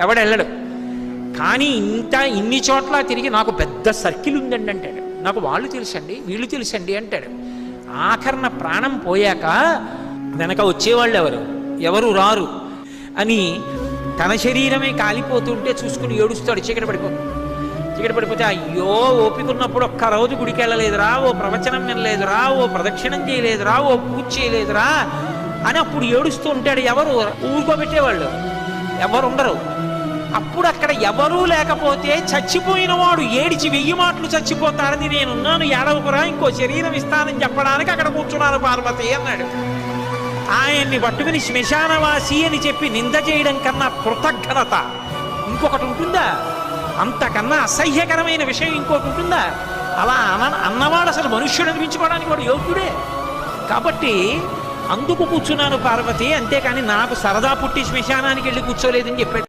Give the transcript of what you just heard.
ఎవడెళ్ళడు. కానీ ఇన్ని చోట్ల తిరిగి నాకు పెద్ద సర్కిల్ ఉందండి అంటాడు. నాకు వాళ్ళు తెలుసండి, వీళ్ళు తెలుసండి అంటాడు. ఆఖరణ ప్రాణం పోయాక వెనక వచ్చేవాళ్ళు ఎవరు రారు అని తన శరీరమే కాలిపోతుంటే చూసుకుని ఏడుస్తాడు. చీకటి పడిపోతే అయ్యో ఓపిక ఉన్నప్పుడు ఒక్క రోజు గుడికి వెళ్ళలేదురా, ఓ ప్రవచనం వినలేదురా, ఓ ప్రదక్షిణం చేయలేదురా, ఓ పూజ చేయలేదురా అని అప్పుడు ఏడుస్తూ ఉంటాడు. ఎవరు ఊరుకోబెట్టేవాళ్ళు ఎవరు ఉండరు. అప్పుడు అక్కడ ఎవరూ లేకపోతే చచ్చిపోయిన వాడు ఏడిచి 1000 మాటలు చచ్చిపోతారని నేనున్నాను, ఏడవకురా, ఇంకో శరీరం ఇస్తానని చెప్పడానికి అక్కడ కూర్చున్నాను పార్వతి అన్నాడు. ఆయన్ని పట్టుకుని శ్మశానవాసి అని చెప్పి నింద చేయడం కన్నా కృతజ్ఞత ఇంకొకటి ఉంటుందా? అంతకన్నా అసహ్యకరమైన విషయం ఇంకోటి ఉంటుందా? అలా అన్నవాడు అసలు మనుష్యుడు అనిపించుకోవడానికి వాడు యోగ్యుడే. కాబట్టి అందుకు కూర్చున్నాను పార్వతి, అంతేకాని నాకు సరదా పుట్టి శ్మశానానికి వెళ్ళి కూర్చోలేదని చెప్పాడు.